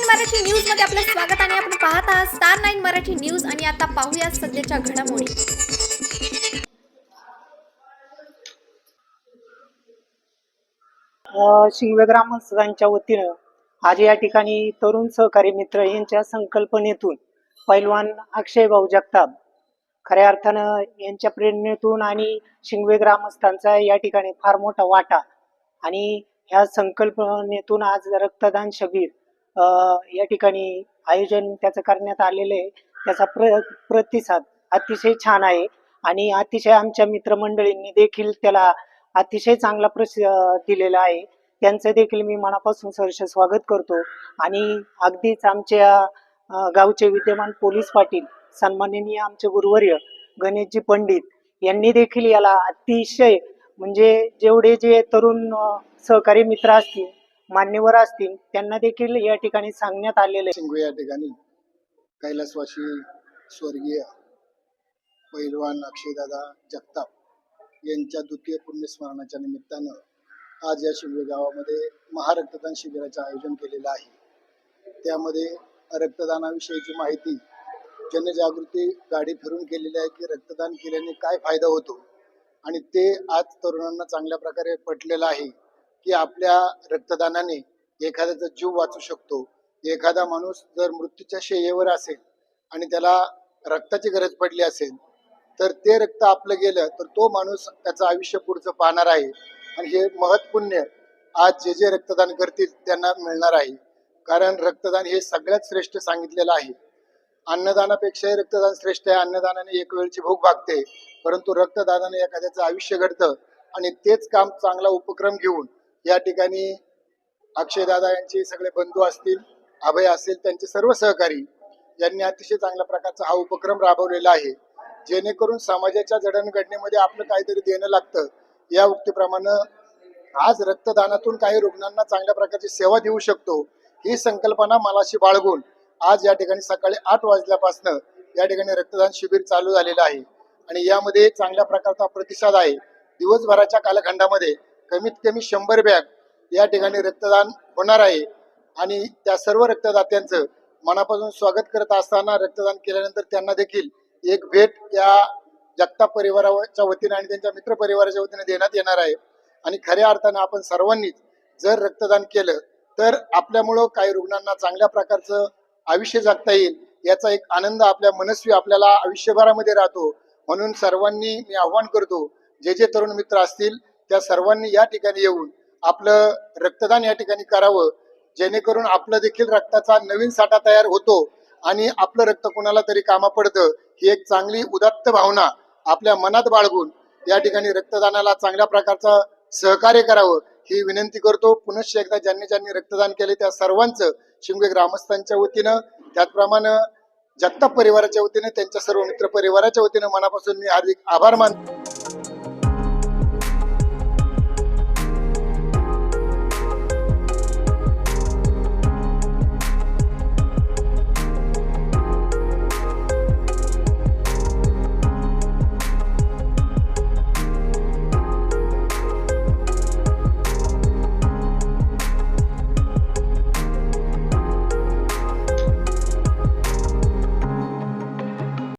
Marathi news मध्ये आपलं स्वागत आणि आपण पाहत आहात स्टार 9 मराठी न्यूज आणि आता पाहूया सध्याच्या घडामोडी। शिंगवे ग्रामस्थांच्या वतीनं आज या ठिकाणी तरुण सहकारी मित्र यांच्या संकल्पनेतून पैलवान अक्षय भाऊ जगताप खऱ्या अर्थानं यांच्या प्रेरणेतून आणि शिंगवे ग्रामस्थांचा या ठिकाणी फार मोठा वाटा आणि ह्या संकल्पनेतून आज रक्तदान शिबिर या ठिकाणी आयोजन त्याचं करण्यात आलेलं आहे। त्याचा प्रतिसाद अतिशय छान आहे आणि अतिशय आमच्या मित्रमंडळींनी देखील त्याला अतिशय चांगला दिलेला आहे। त्यांचं देखील मी मनापासून सहर्ष स्वागत करतो आणि अगदीच आमच्या गावचे विद्यमान पोलीस पाटील सन्माननीय आमचे गुरुवर्य गणेशजी पंडित यांनी देखील याला अतिशय म्हणजे जे तरुण सहकारी मित्र असतील मान्यवर असतील त्यांना देखील या ठिकाणी सांगण्यात आलेलं आहे। शिंगवे या ठिकाणी कैलासवासी स्वर्गीय पैलवान अक्षयदादा जगताप यांच्या द्वितीय पुण्यस्मरणाच्या निमित्तानं आज या शिंगवे गावामध्ये महारक्तदान शिबिराचे आयोजन केलेलं आहे। त्यामध्ये रक्तदानाविषयीची माहिती जनजागृती गाडी फिरून केलेली आहे की रक्तदान केल्याने काय फायदा होतो आणि ते आज तरुणांना चांगल्या प्रकारे पटलेलं आहे की आपल्या रक्तदानाने एखाद्याचा जीव वाचू शकतो। एखादा माणूस जर मृत्यूच्या शय्येवर असेल आणि त्याला रक्ताची गरज पडली असेल तर ते रक्त आपलं गेलं तर तो माणूस त्याचं आयुष्य पुढचं पाहणार आहे आणि हे महत्पुण्य आज जे रक्तदान करतील त्यांना मिळणार आहे। कारण रक्तदान हे सगळ्यात श्रेष्ठ सांगितलेलं आहे। अन्नदानापेक्षाही रक्तदान श्रेष्ठ आहे। अन्नदानाने एक वेळची भूक भागते, परंतु रक्तदानाने एखाद्याचं आयुष्य घडतं आणि तेच काम चांगला उपक्रम घेऊन या ठिकाणी अक्षयदादा यांचे सगळे बंधू असतील, अभय असेल, त्यांचे सर्व सहकारी यांनी अतिशय चांगल्या प्रकारचा हा उपक्रम राबवलेला आहे, जेणेकरून समाजाच्या जडणघडणीमध्ये आपलं काहीतरी देणं लागतं या उक्तीप्रमाणे आज रक्तदानातून काही रुग्णांना चांगल्या प्रकारची सेवा देऊ शकतो ही संकल्पना मनाशी बाळगून आज या ठिकाणी सकाळी 8 वाजल्यापासून या ठिकाणी रक्तदान शिबिर चालू झालेलं आहे आणि यामध्ये चांगल्या प्रकारचा प्रतिसाद आहे। दिवसभराच्या कालखंडामध्ये कमीत कमी 100 बॅग या ठिकाणी रक्तदान होणार आहे आणि त्या सर्व रक्तदात्यांचं मनापासून स्वागत करत असताना रक्तदान केल्यानंतर त्यांना देखील एक भेट या जगताप परिवाराच्या वतीने आणि त्यांच्या मित्र परिवाराच्या वतीने देण्यात येणार आहे आणि खऱ्या अर्थाने आपण सर्वांनीच जर रक्तदान केलं तर आपल्यामुळं काही रुग्णांना चांगल्या प्रकारचं आयुष्य जगता येईल याचा एक आनंद आपल्या मनस्वी आपल्याला आयुष्यभरामध्ये राहतो। म्हणून सर्वांनी मी आव्हान करतो जे तरुण मित्र असतील त्या सर्वांनी या ठिकाणी येऊन आपलं रक्तदान या ठिकाणी करावं, जेणेकरून आपलं देखील रक्ताचा नवीन साठा तयार होतो आणि आपलं रक्त कोणाला तरी कामा पडतं ही एक चांगली उदात्त भावना आपल्या मनात बाळगून या ठिकाणी रक्तदानाला चांगल्या प्रकारचं सहकार्य करावं ही विनंती करतो। पुनश्च एकदा ज्यांनी रक्तदान केले त्या सर्वांचं शिंगवे ग्रामस्थांच्या वतीनं त्याचप्रमाणे जगताप परिवाराच्या वतीने त्यांच्या सर्व मित्र परिवाराच्या वतीनं मनापासून मी हार्दिक आभार मानतो।